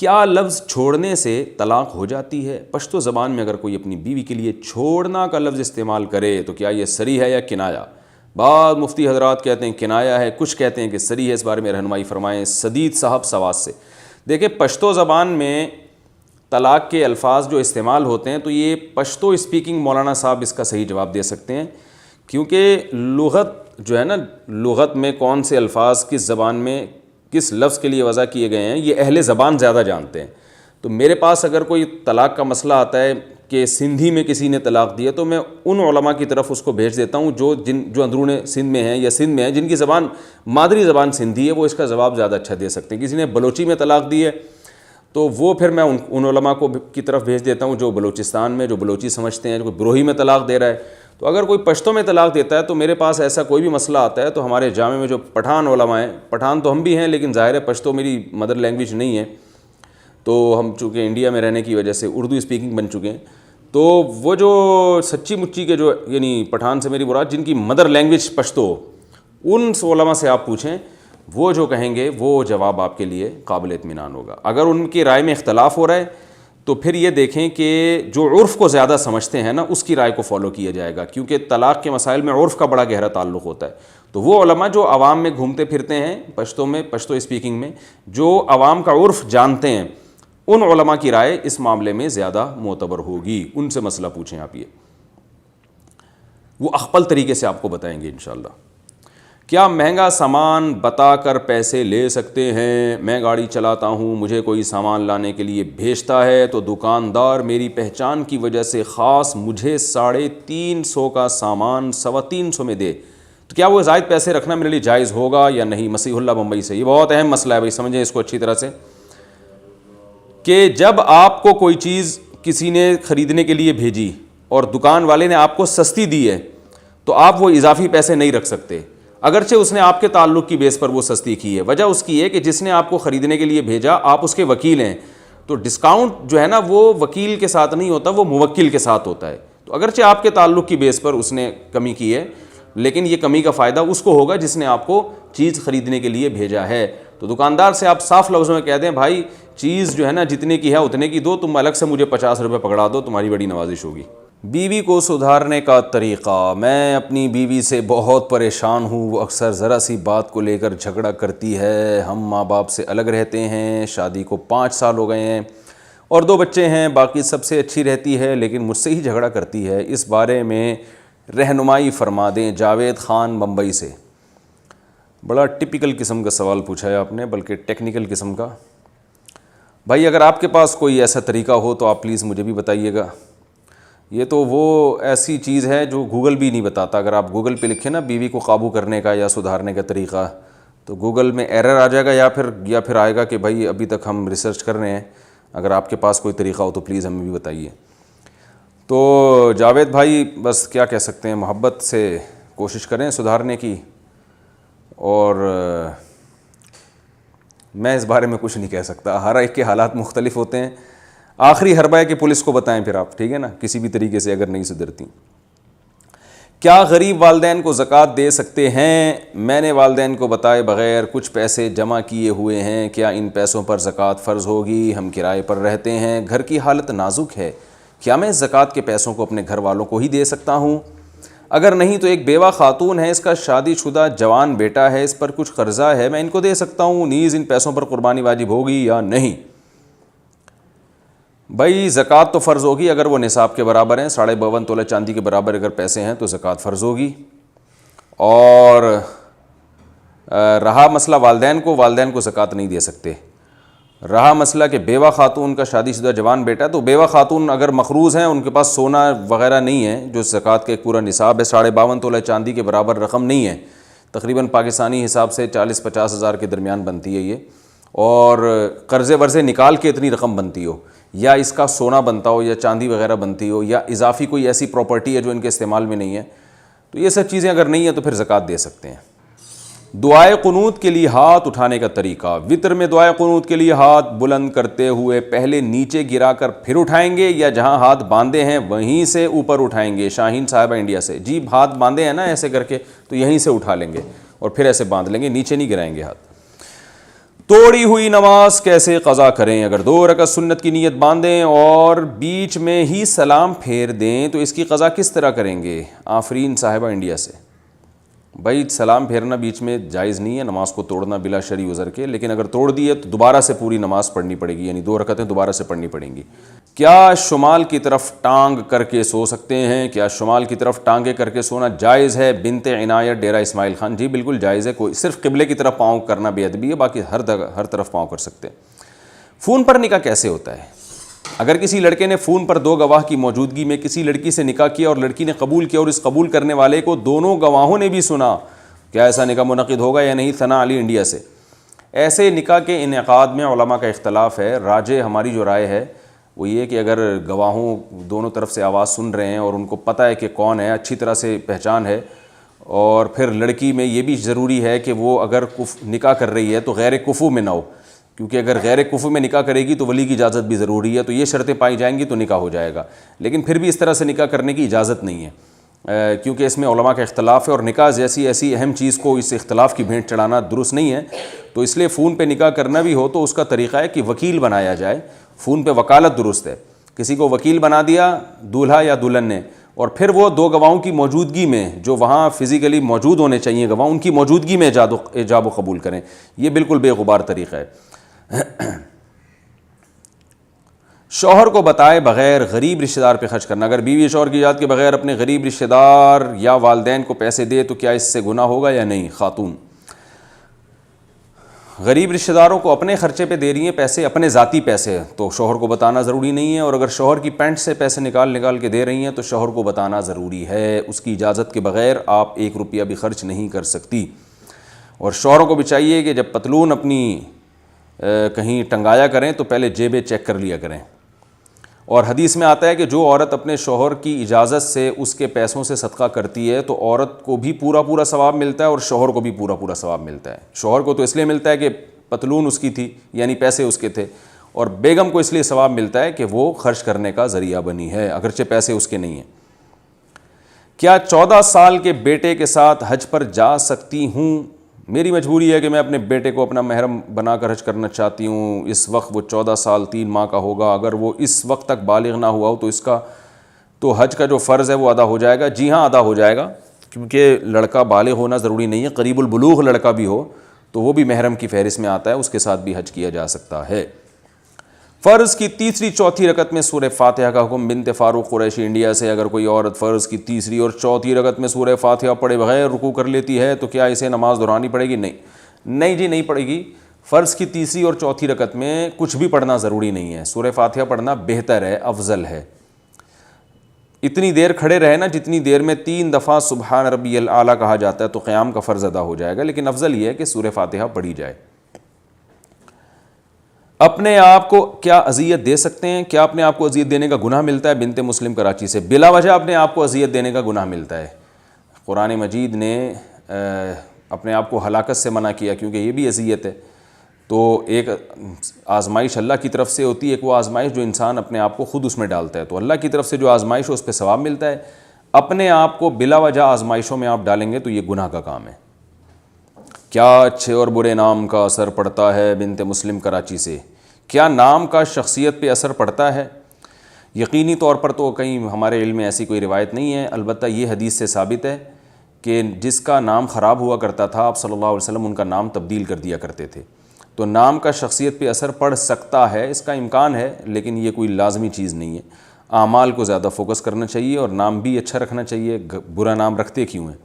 کیا لفظ چھوڑنے سے طلاق ہو جاتی ہے؟ پشتو زبان میں اگر کوئی اپنی بیوی کے لیے چھوڑنا کا لفظ استعمال کرے تو کیا یہ صریح ہے یا کنایا؟ بعض مفتی حضرات کہتے ہیں کنایا ہے، کچھ کہتے ہیں کہ صریح ہے۔ اس بارے میں رہنمائی فرمائیں سدید صاحب سواس سے۔ دیکھیں پشتو زبان میں طلاق کے الفاظ جو استعمال ہوتے ہیں تو یہ پشتو اسپیکنگ مولانا صاحب اس کا صحیح جواب دے سکتے ہیں، کیونکہ لغت جو ہے نا، لغت میں کون سے الفاظ کس زبان میں کس لفظ کے لیے وضع کیے گئے ہیں یہ اہل زبان زیادہ جانتے ہیں۔ تو میرے پاس اگر کوئی طلاق کا مسئلہ آتا ہے کہ سندھی میں کسی نے طلاق دی ہے تو میں ان علماء کی طرف اس کو بھیج دیتا ہوں جو اندرون سندھ میں ہیں یا سندھ میں ہیں، جن کی زبان مادری زبان سندھی ہے، وہ اس کا جواب زیادہ اچھا دے سکتے ہیں۔ کسی نے بلوچی میں طلاق دی ہے تو وہ پھر میں ان علماء کو کی طرف بھیج دیتا ہوں جو بلوچستان میں جو بلوچی سمجھتے ہیں، جو کوئی بروہی میں طلاق دے رہا ہے۔ تو اگر کوئی پشتو میں طلاق دیتا ہے تو میرے پاس ایسا کوئی بھی مسئلہ آتا ہے تو ہمارے جامع میں جو پٹھان علماء ہیں، پٹھان تو ہم بھی ہیں لیکن ظاہر ہے پشتو میری مدر لینگویج نہیں ہے، تو ہم چونکہ انڈیا میں رہنے کی وجہ سے اردو اسپیکنگ بن چکے ہیں، تو وہ جو سچی مچی کے جو یعنی پٹھان سے میری مراد جن کی مدر لینگویج پشتو ہو، ان علماء سے آپ پوچھیں، وہ جو کہیں گے وہ جواب آپ کے لیے قابل اطمینان ہوگا۔ اگر ان کی رائے میں اختلاف ہو رہا ہے تو پھر یہ دیکھیں کہ جو عرف کو زیادہ سمجھتے ہیں نا اس کی رائے کو فالو کیا جائے گا، کیونکہ طلاق کے مسائل میں عرف کا بڑا گہرا تعلق ہوتا ہے۔ تو وہ علماء جو عوام میں گھومتے پھرتے ہیں پشتو اسپیکنگ میں، جو عوام کا عرف جانتے ہیں، ان علماء کی رائے اس معاملے میں زیادہ معتبر ہوگی۔ ان سے مسئلہ پوچھیں آپ، یہ وہ اخپل طریقے سے آپ کو بتائیں گے انشاءاللہ۔ کیا مہنگا سامان بتا کر پیسے لے سکتے ہیں؟ میں گاڑی چلاتا ہوں، مجھے کوئی سامان لانے کے لیے بھیجتا ہے تو دکاندار میری پہچان کی وجہ سے خاص مجھے 350 کا سامان 325 میں دے، تو کیا وہ زائد پیسے رکھنا میرے لیے جائز ہوگا یا نہیں؟ مسیح اللہ بمبئی سے۔ یہ بہت اہم مسئلہ ہے بھائی، سمجھیں اس کو اچھی طرح سے، کہ جب آپ کو کوئی چیز کسی نے خریدنے کے لیے بھیجی اور دکان والے نے آپ کو سستی دی ہے تو آپ وہ اضافی پیسے نہیں رکھ سکتے، اگرچہ اس نے آپ کے تعلق کی بیس پر وہ سستی کی ہے۔ وجہ اس کی ہے کہ جس نے آپ کو خریدنے کے لیے بھیجا آپ اس کے وکیل ہیں، تو ڈسکاؤنٹ جو ہے نا وہ وکیل کے ساتھ نہیں ہوتا، وہ موکل کے ساتھ ہوتا ہے۔ تو اگرچہ آپ کے تعلق کی بیس پر اس نے کمی کی ہے، لیکن یہ کمی کا فائدہ اس کو ہوگا جس نے آپ کو چیز خریدنے کے لیے بھیجا ہے۔ تو دکاندار سے آپ صاف لفظوں میں کہہ دیں بھائی چیز جو ہے نا جتنے کی ہے اتنے کی دو، تم الگ سے مجھے 50 روپے پکڑا دو، تمہاری بڑی نوازش ہوگی۔ بیوی کو سدھارنے کا طریقہ۔ میں اپنی بیوی سے بہت پریشان ہوں، وہ اکثر ذرا سی بات کو لے کر جھگڑا کرتی ہے۔ ہم ماں باپ سے الگ رہتے ہیں، شادی کو 5 سال ہو گئے ہیں اور 2 بچے ہیں، باقی سب سے اچھی رہتی ہے لیکن مجھ سے ہی جھگڑا کرتی ہے، اس بارے میں رہنمائی فرما دیں۔ جاوید خان بمبئی سے۔ بڑا ٹپیکل قسم کا سوال پوچھا ہے آپ نے، بلکہ ٹیکنیکل قسم کا۔ بھائی اگر آپ کے پاس کوئی ایسا طریقہ ہو تو آپ پلیز مجھے بھی بتائیے گا۔ یہ تو وہ ایسی چیز ہے جو گوگل بھی نہیں بتاتا۔ اگر آپ گوگل پہ لکھیں نا بیوی کو قابو کرنے کا یا سدھارنے کا طریقہ، تو گوگل میں ایرر آ جائے گا یا پھر آئے گا کہ بھائی ابھی تک ہم ریسرچ کر رہے ہیں، اگر آپ کے پاس کوئی طریقہ ہو تو پلیز ہمیں بھی بتائیے۔ تو جاوید بھائی بس کیا کہہ سکتے ہیں، محبت سے کوشش کریں سدھارنے کی، اور میں اس بارے میں کچھ نہیں کہہ سکتا، ہر ایک کے حالات مختلف ہوتے ہیں۔ آخری حربہ ہے کہ پولیس کو بتائیں پھر آپ، ٹھیک ہے نا، کسی بھی طریقے سے اگر نہیں سدھرتی۔ کیا غریب والدین کو زکوٰۃ دے سکتے ہیں؟ میں نے والدین کو بتائے بغیر کچھ پیسے جمع کیے ہوئے ہیں، کیا ان پیسوں پر زکوٰۃ فرض ہوگی؟ ہم کرائے پر رہتے ہیں، گھر کی حالت نازک ہے، کیا میں زکوٰۃ کے پیسوں کو اپنے گھر والوں کو ہی دے سکتا ہوں؟ اگر نہیں تو ایک بیوہ خاتون ہے، اس کا شادی شدہ جوان بیٹا ہے، اس پر کچھ قرضہ ہے، میں ان کو دے سکتا ہوں، نیز ان پیسوں پر قربانی واجب ہوگی یا نہیں؟ بھائی زکوٰۃ تو فرض ہوگی اگر وہ نصاب کے برابر ہیں، 52.5 تولہ چاندی کے برابر اگر پیسے ہیں تو زکوٰۃ فرض ہوگی۔ اور رہا مسئلہ والدین کو زکوٰۃ نہیں دے سکتے۔ رہا مسئلہ کہ بیوہ خاتون کا شادی شدہ جوان بیٹا، تو بیوہ خاتون اگر مقروض ہیں، ان کے پاس سونا وغیرہ نہیں ہے جو زکوٰۃ کا ایک پورا نصاب ہے، 52.5 تولہ چاندی کے برابر رقم نہیں ہے، تقریباً پاکستانی حساب سے 40-50 ہزار کے درمیان بنتی ہے یہ، اور قرضے ورزے نکال کے اتنی رقم بنتی ہو، یا اس کا سونا بنتا ہو یا چاندی وغیرہ بنتی ہو، یا اضافی کوئی ایسی پراپرٹی ہے جو ان کے استعمال میں نہیں ہے، تو یہ سب چیزیں اگر نہیں ہیں تو پھر زکوٰۃ دے سکتے ہیں۔ دعائے قنوت کے لیے ہاتھ اٹھانے کا طریقہ۔ وتر میں دعائے قنوت کے لیے ہاتھ بلند کرتے ہوئے پہلے نیچے گرا کر پھر اٹھائیں گے، یا جہاں ہاتھ باندھے ہیں وہیں سے اوپر اٹھائیں گے؟ شاہین صاحبہ انڈیا سے۔ جی ہاتھ باندھے ہیں نا ایسے کر کے، تو یہیں سے اٹھا لیں گے اور پھر ایسے باندھ لیں گے، نیچے نہیں گرائیں گے ہاتھ۔ توڑی ہوئی نماز کیسے قضا کریں؟ اگر 2 رکعت سنت کی نیت باندھیں اور بیچ میں ہی سلام پھیر دیں تو اس کی قضا کس طرح کریں گے؟ آفرین صاحبہ انڈیا سے۔ بھائی سلام پھیرنا بیچ میں جائز نہیں ہے، نماز کو توڑنا بلا شرعی عذر کے، لیکن اگر توڑ دی ہے تو دوبارہ سے پوری نماز پڑھنی پڑے گی، یعنی 2 رکعتیں دوبارہ سے پڑھنی پڑیں گی۔ کیا شمال کی طرف ٹانگ کر کے سو سکتے ہیں؟ کیا شمال کی طرف ٹانگیں کر کے سونا جائز ہے؟ بنت عنایت ڈیرہ اسماعیل خان۔ جی بالکل جائز ہے، کوئی صرف قبلے کی طرف پاؤں کرنا بے ادبی ہے، باقی ہر طرف پاؤں کر سکتے ہیں۔ فون پر نکاح کیسے ہوتا ہے؟ اگر کسی لڑکے نے فون پر 2 گواہ کی موجودگی میں کسی لڑکی سے نکاح کیا اور لڑکی نے قبول کیا اور اس قبول کرنے والے کو دونوں گواہوں نے بھی سنا، کیا ایسا نکاح منعقد ہوگا یا نہیں؟ ثنا علی انڈیا سے۔ ایسے نکاح کے انعقاد میں علماء کا اختلاف ہے۔ راجح ہماری جو رائے ہے وہ یہ کہ اگر گواہوں دونوں طرف سے آواز سن رہے ہیں اور ان کو پتہ ہے کہ کون ہے، اچھی طرح سے پہچان ہے، اور پھر لڑکی میں یہ بھی ضروری ہے کہ وہ اگر نکاح کر رہی ہے تو غیر کفو میں نہ ہو، کیونکہ اگر غیر کفو میں نکاح کرے گی تو ولی کی اجازت بھی ضروری ہے، تو یہ شرطیں پائی جائیں گی تو نکاح ہو جائے گا۔ لیکن پھر بھی اس طرح سے نکاح کرنے کی اجازت نہیں ہے، کیونکہ اس میں علماء کا اختلاف ہے، اور نکاح جیسی ایسی اہم چیز کو اس اختلاف کی بھینٹ چڑھانا درست نہیں ہے۔ تو اس لیے فون پہ نکاح کرنا بھی ہو تو اس کا طریقہ ہے کہ وکیل بنایا جائے۔ فون پہ وکالت درست ہے، کسی کو وکیل بنا دیا دولہا یا دلہن نے، اور پھر وہ 2 گواہوں کی موجودگی میں، جو وہاں فزیکلی موجود ہونے چاہیے گواہ، ان کی موجودگی میں ایجاب و قبول کریں۔ یہ بالکل بے غبار طریقہ ہے۔ شوہر کو بتائے بغیر غریب رشتہ دار پہ خرچ کرنا، اگر بیوی شوہر کی اجازت کے بغیر اپنے غریب رشتہ دار یا والدین کو پیسے دے تو کیا اس سے گناہ ہوگا یا نہیں؟ خاتون۔ غریب رشتہ داروں کو اپنے خرچے پہ دے رہی ہیں پیسے، اپنے ذاتی پیسے، تو شوہر کو بتانا ضروری نہیں ہے، اور اگر شوہر کی پینٹ سے پیسے نکال کے دے رہی ہیں تو شوہر کو بتانا ضروری ہے۔ اس کی اجازت کے بغیر آپ 1 روپیہ بھی خرچ نہیں کر سکتی۔ اور شوہروں کو بھی چاہیے کہ جب پتلون اپنی کہیں ٹنگایا کریں تو پہلے جیبیں چیک کر لیا کریں۔ اور حدیث میں آتا ہے کہ جو عورت اپنے شوہر کی اجازت سے اس کے پیسوں سے صدقہ کرتی ہے تو عورت کو بھی پورا ثواب ملتا ہے اور شوہر کو بھی پورا ثواب ملتا ہے۔ شوہر کو تو اس لیے ملتا ہے کہ پتلون اس کی تھی، یعنی پیسے اس کے تھے، اور بیگم کو اس لیے ثواب ملتا ہے کہ وہ خرچ کرنے کا ذریعہ بنی ہے، اگرچہ پیسے اس کے نہیں ہیں۔ کیا 14 سال کے بیٹے کے ساتھ حج پر جا سکتی ہوں؟ میری مجبوری ہے کہ میں اپنے بیٹے کو اپنا محرم بنا کر حج کرنا چاہتی ہوں۔ اس وقت وہ 14 سال 3 ماہ کا ہوگا، اگر وہ اس وقت تک بالغ نہ ہوا ہو تو اس کا تو حج کا جو فرض ہے وہ ادا ہو جائے گا۔ جی ہاں ادا ہو جائے گا، کیونکہ لڑکا بالغ ہونا ضروری نہیں ہے، قریب البلوغ لڑکا بھی ہو تو وہ بھی محرم کی فہرست میں آتا ہے، اس کے ساتھ بھی حج کیا جا سکتا ہے۔ فرض کی تیسری چوتھی رکعت میں سورہ فاتحہ کا حکم۔ بنت فاروق قریشی انڈیا سے، اگر کوئی عورت فرض کی تیسری اور چوتھی رکعت میں سورہ فاتحہ پڑھے بغیر رکوع کر لیتی ہے تو کیا اسے نماز دہرانی پڑے گی؟ نہیں جی نہیں پڑے گی۔ فرض کی تیسری اور چوتھی رکعت میں کچھ بھی پڑھنا ضروری نہیں ہے، سورہ فاتحہ پڑھنا بہتر ہے، افضل ہے۔ اتنی دیر کھڑے رہے نا جتنی دیر میں 3 دفعہ سبحان ربی الاعلیٰ کہا جاتا ہے تو قیام کا فرض ادا ہو جائے گا، لیکن افضل یہ ہے کہ سورہ فاتحہ پڑھی جائے۔ اپنے آپ کو کیا اذیت دے سکتے ہیں؟ کیا اپنے آپ کو اذیت دینے کا گناہ ملتا ہے؟ بنت مسلم کراچی سے۔ بلا وجہ اپنے آپ کو اذیت دینے کا گناہ ملتا ہے۔ قرآن مجید نے اپنے آپ کو ہلاکت سے منع کیا، کیونکہ یہ بھی اذیت ہے۔ تو ایک آزمائش اللہ کی طرف سے ہوتی ہے، ایک وہ آزمائش جو انسان اپنے آپ کو خود اس میں ڈالتا ہے، تو اللہ کی طرف سے جو آزمائش ہو اس پہ ثواب ملتا ہے۔ اپنے آپ کو بلا وجہ آزمائشوں میں آپ ڈالیں گے تو یہ گناہ کا کام ہے۔ کیا اچھے اور برے نام کا اثر پڑتا ہے؟ بنت مسلم کراچی سے۔ کیا نام کا شخصیت پہ اثر پڑتا ہے؟ یقینی طور پر تو کہیں ہمارے علم میں ایسی کوئی روایت نہیں ہے، البتہ یہ حدیث سے ثابت ہے کہ جس کا نام خراب ہوا کرتا تھا آپ صلی اللہ علیہ وسلم ان کا نام تبدیل کر دیا کرتے تھے، تو نام کا شخصیت پہ اثر پڑ سکتا ہے، اس کا امکان ہے، لیکن یہ کوئی لازمی چیز نہیں ہے۔ اعمال کو زیادہ فوکس کرنا چاہیے اور نام بھی اچھا رکھنا چاہیے، برا نام رکھتے کیوں ہیں؟